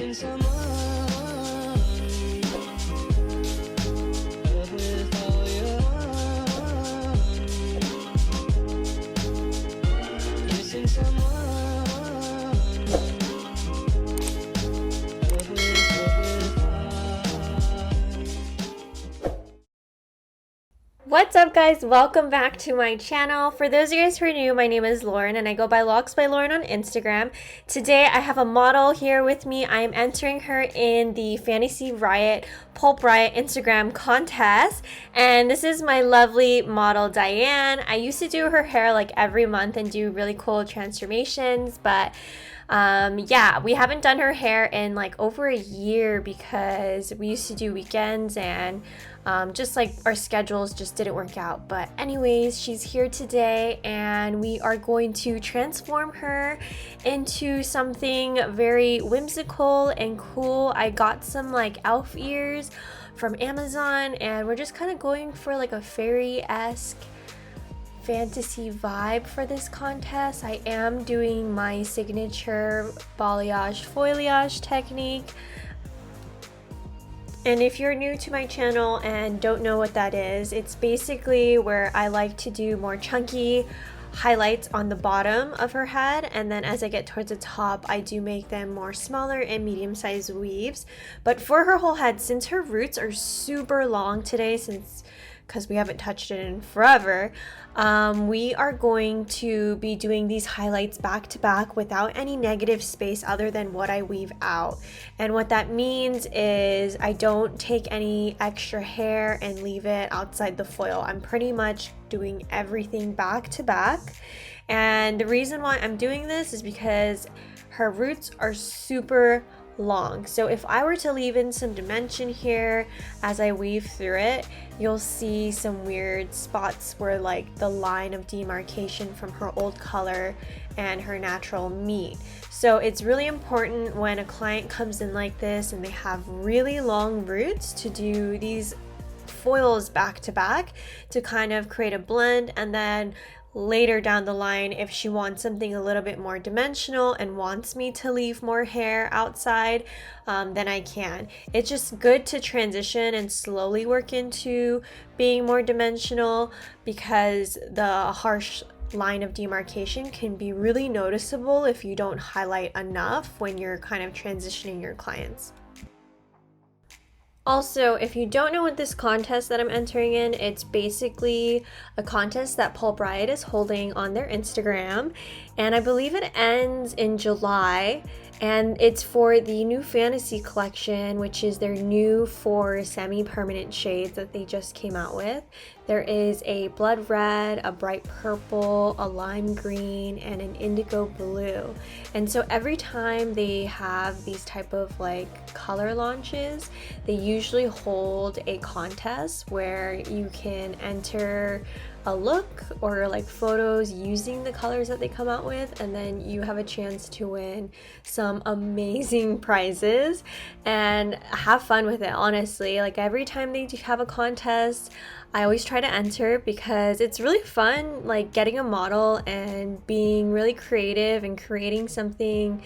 Missing someone, love with all your heart. Missing someone, love with heart. What's up, guys? Welcome back to my channel. For those of you guys who are new, my name is Lauren and I go by Locks by Lauren on Instagram. Today I have a model here with me. I am entering her in the Fantasy Riot Pulp Riot Instagram contest, and this is my lovely model Diane. I used to do her hair like every month and do really cool transformations, but yeah, we haven't done her hair in like over a year because we used to do weekends and just like our schedules just didn't work out. But anyways, she's here today and we are going to transform her into something very whimsical and cool. I got some like elf ears from Amazon and we're just kind of going for like a fairy-esque fantasy vibe for this contest. I am doing my signature balayage foliage technique. And if you're new to my channel and don't know what that is, it's basically where I like to do more chunky highlights on the bottom of her head, and then as I get towards the top I do make them more smaller and medium-sized weaves. But for her whole head, since her roots are super long today, because we haven't touched it in forever, we are going to be doing these highlights back to back without any negative space other than what I weave out. And what that means is I don't take any extra hair and leave it outside the foil. I'm pretty much doing everything back to back. And the reason why I'm doing this is because her roots are super long. So if I were to leave in some dimension here as I weave through it, you'll see some weird spots where like the line of demarcation from her old color and her natural meat. So it's really important when a client comes in like this and they have really long roots to do these foils back to back to kind of create a blend, and then later down the line, if she wants something a little bit more dimensional and wants me to leave more hair outside, then I can. It's just good to transition and slowly work into being more dimensional, because the harsh line of demarcation can be really noticeable if you don't highlight enough when you're kind of transitioning your clients. Also, if you don't know what this contest that I'm entering in, it's basically a contest that Pulp Riot is holding on their Instagram, and I believe it ends in July, and it's for the new Fantasy Collection, which is their new 4 semi-permanent shades that they just came out with. There is a blood red, a bright purple, a lime green, and an indigo blue. And so every time they have these type of like color launches, they usually hold a contest where you can enter a look or like photos using the colors that they come out with, and then you have a chance to win some amazing prizes and have fun with it. Honestly, like every time they have a contest, I always try to enter because it's really fun, like getting a model and being really creative and creating something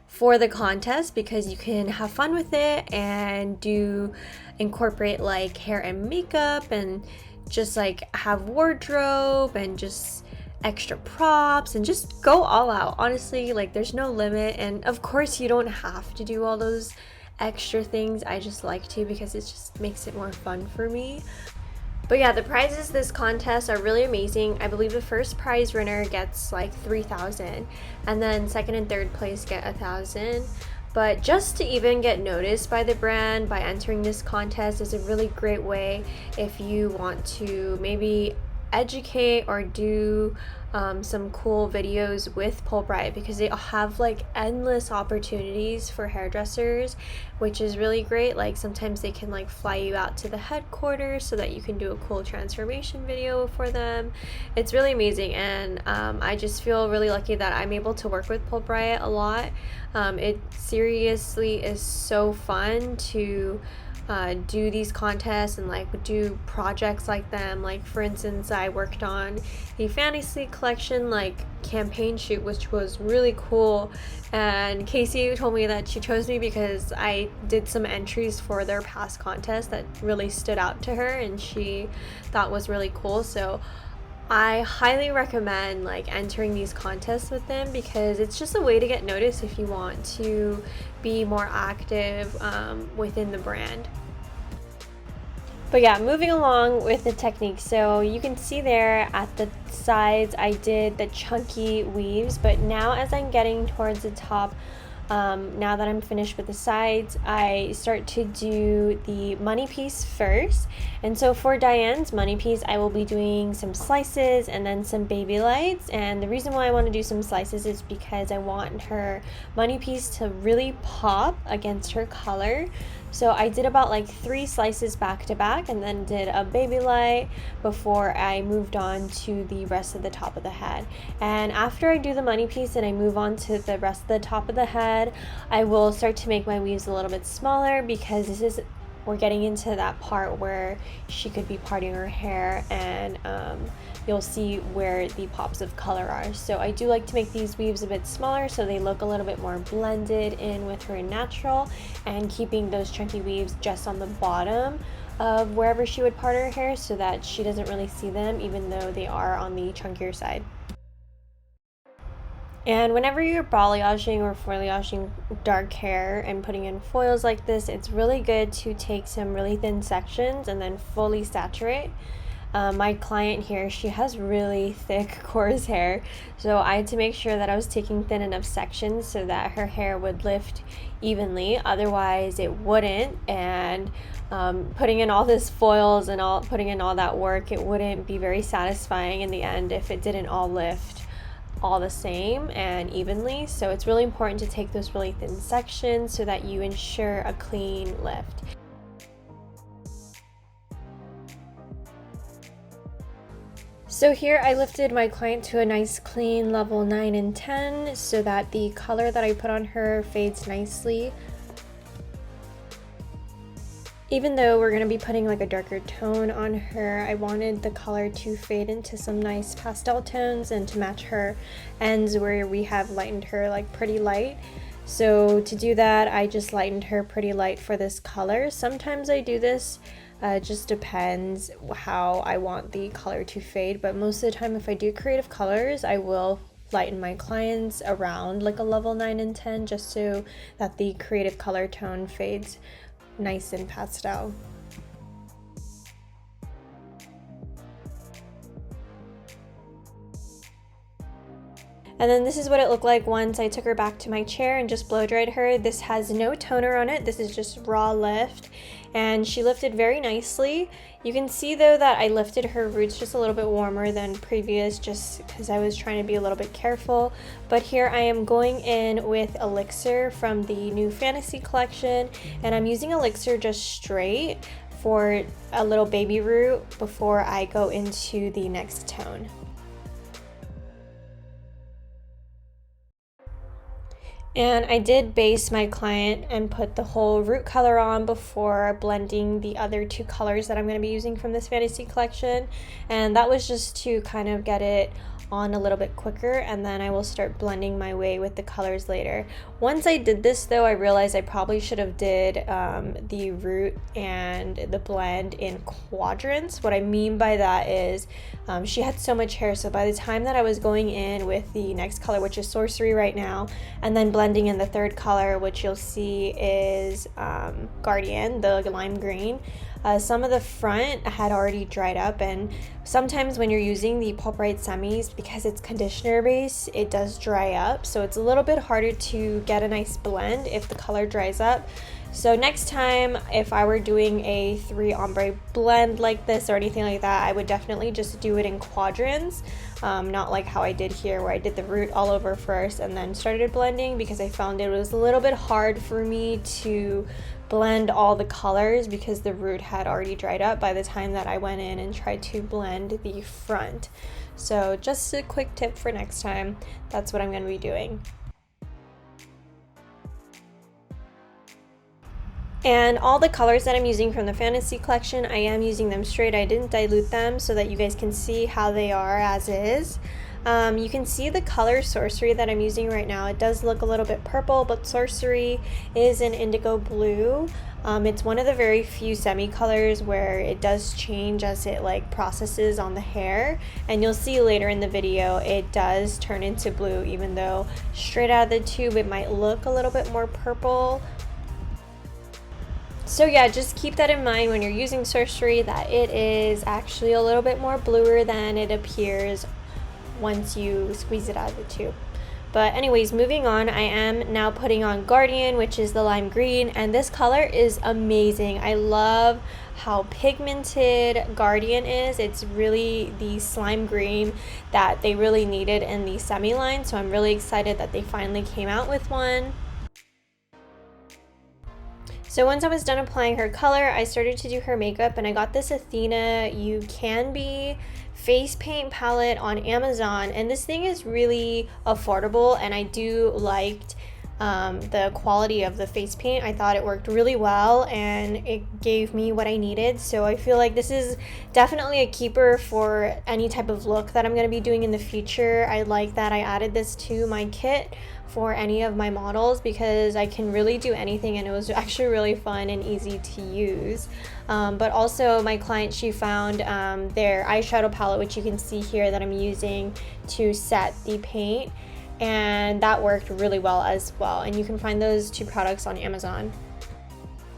for the contest, because you can have fun with it and incorporate like hair and makeup and just like have wardrobe and just extra props and just go all out. Honestly, like there's no limit, and of course you don't have to do all those extra things. I just like to because it just makes it more fun for me. But yeah, the prizes this contest are really amazing. I believe the first prize winner gets like 3,000, and then second and third place get 1,000. But just to even get noticed by the brand by entering this contest is a really great way if you want to maybe educate or do some cool videos with Pulp Riot, because they have like endless opportunities for hairdressers, which is really great. Like sometimes they can like fly you out to the headquarters so that you can do a cool transformation video for them. It's really amazing, and I just feel really lucky that I'm able to work with Pulp Riot a lot. It seriously is so fun to do these contests and like do projects like them. Like for instance, I worked on the Fantasy Collection like campaign shoot, which was really cool, and Casey told me that she chose me because I did some entries for their past contest that really stood out to her and she thought was really cool. So I highly recommend like entering these contests with them because it's just a way to get noticed if you want to be more active within the brand. But yeah, moving along with the technique. So you can see there at the sides I did the chunky weaves, but now as I'm getting towards the top, now that I'm finished with the sides, I start to do the money piece first. And so for Diane's money piece, I will be doing some slices and then some baby lights. And the reason why I want to do some slices is because I want her money piece to really pop against her color. So I did about like 3 slices back to back and then did a baby light before I moved on to the rest of the top of the head. And after I do the money piece and I move on to the rest of the top of the head, I will start to make my weaves a little bit smaller because we're getting into that part where she could be parting her hair and you'll see where the pops of color are. So I do like to make these weaves a bit smaller so they look a little bit more blended in with her natural, and keeping those chunky weaves just on the bottom of wherever she would part her hair so that she doesn't really see them even though they are on the chunkier side. And whenever you're balayaging or foilayaging dark hair and putting in foils like this, it's really good to take some really thin sections and then fully saturate. My client here, she has really thick coarse hair, so I had to make sure that I was taking thin enough sections so that her hair would lift evenly, otherwise it wouldn't. And putting in all this foils and putting in all that work, it wouldn't be very satisfying in the end if it didn't all lift all the same and evenly. So it's really important to take those really thin sections so that you ensure a clean lift. So here I lifted my client to a nice clean level 9 and 10 so that the color that I put on her fades nicely. Even though we're going to be putting like a darker tone on her, I wanted the color to fade into some nice pastel tones and to match her ends where we have lightened her like pretty light. So to do that, I just lightened her pretty light for this color. Sometimes I do this, just depends how I want the color to fade, but most of the time if I do creative colors, I will lighten my clients around like a level 9 and 10 just so that the creative color tone fades nice and pastel. And then this is what it looked like once I took her back to my chair and just blow dried her. This has no toner on it. This is just raw lift, and she lifted very nicely. You can see though that I lifted her roots just a little bit warmer than previous just because I was trying to be a little bit careful. But here I am going in with Elixir from the new Fantasy Collection, and I'm using Elixir just straight for a little baby root before I go into the next tone. And I did base my client and put the whole root color on before blending the other 2 colors that I'm going to be using from this Fantasy Collection. And that was just to kind of get it on a little bit quicker, and then I will start blending my way with the colors later. Once I did this though, I realized I probably should have did the root and the blend in quadrants. What I mean by that is she had so much hair, so by the time that I was going in with the next color, which is Sorcery right now, and then blending in the 3rd color, which you'll see is Guardian, the lime green, some of the front had already dried up, and sometimes when you're using the Pulp Riot semis, because it's conditioner base, it does dry up, so it's a little bit harder to get a nice blend if the color dries up. So next time, if I were doing a 3 ombre blend like this or anything like that, I would definitely just do it in quadrants, not like how I did here where I did the root all over first and then started blending, because I found it was a little bit hard for me to blend all the colors because the root had already dried up by the time that I went in and tried to blend the front. So just a quick tip for next time, that's what I'm going to be doing. And all the colors that I'm using from the Fantasy Collection, I am using them straight. I didn't dilute them so that you guys can see how they are as is. You can see the color Sorcery that I'm using right now. It does look a little bit purple, but Sorcery is an indigo blue. It's one of the very few semi-colors where it does change as it like processes on the hair, and you'll see later in the video it does turn into blue, even though straight out of the tube it might look a little bit more purple. So yeah, just keep that in mind when you're using Sorcery, that it is actually a little bit more bluer than it appears once you squeeze it out of the tube. But anyways, moving on, I am now putting on Guardian, which is the lime green, and this color is amazing. I love how pigmented Guardian is. It's really the slime green that they really needed in the semi line, so I'm really excited that they finally came out with one. So once I was done applying her color, I started to do her makeup, and I got this Athena You Can Be face paint palette on Amazon, and this thing is really affordable, and I do liked the quality of the face paint. I thought it worked really well and it gave me what I needed, so I feel like this is definitely a keeper for any type of look that I'm going to be doing in the future. I like that I added this to my kit for any of my models because I can really do anything, and it was actually really fun and easy to use. But also my client, she found their eyeshadow palette, which you can see here that I'm using to set the paint, and that worked really well as well, and you can find those two products on Amazon.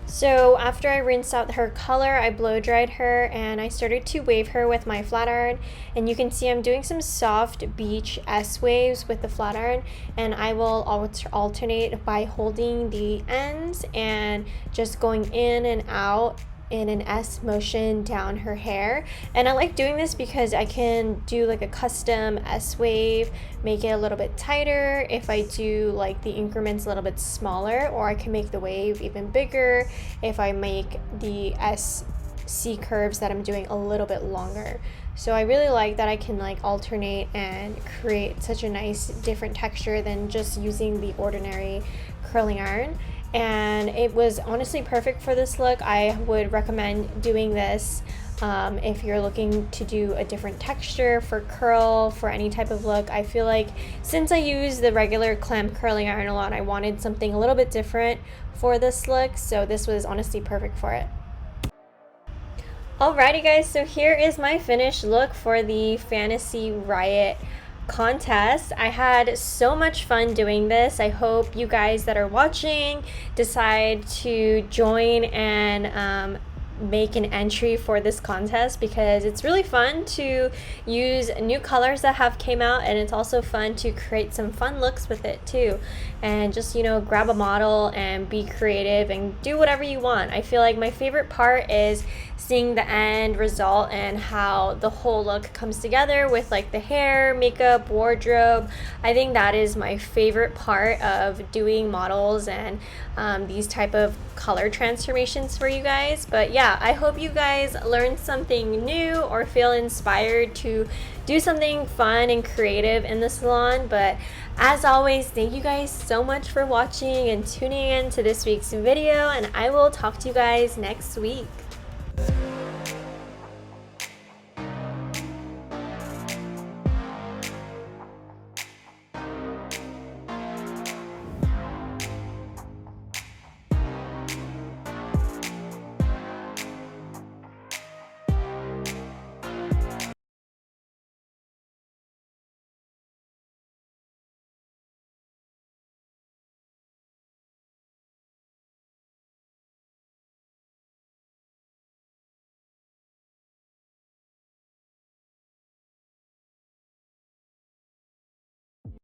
So after I rinsed out her color, I blow dried her and I started to wave her with my flat iron, and you can see I'm doing some soft beach S waves with the flat iron, and I will alternate by holding the ends and just going in and out in an S motion down her hair. And I like doing this because I can do like a custom S wave, make it a little bit tighter if I do like the increments a little bit smaller, or I can make the wave even bigger if I make the SC curves that I'm doing a little bit longer. So I really like that I can like alternate and create such a nice different texture than just using the ordinary curling iron. And it was honestly perfect for this look. I would recommend doing this if you're looking to do a different texture for curl, for any type of look. I feel like since I use the regular clamp curling iron a lot, I wanted something a little bit different for this look, so this was honestly perfect for it. Alrighty guys, so here is my finished look for the Fantasy Riot contest. I had so much fun doing this. I hope you guys that are watching decide to join and make an entry for this contest, because it's really fun to use new colors that have came out, and it's also fun to create some fun looks with it too, and just, you know, grab a model and be creative and do whatever you want. I feel like my favorite part is seeing the end result and how the whole look comes together with like the hair, makeup, wardrobe. I think that is my favorite part of doing models and these type of color transformations for you guys. But yeah, I hope you guys learned something new or feel inspired to do something fun and creative in the salon. But as always, thank you guys so much for watching and tuning in to this week's video, and I will talk to you guys next week.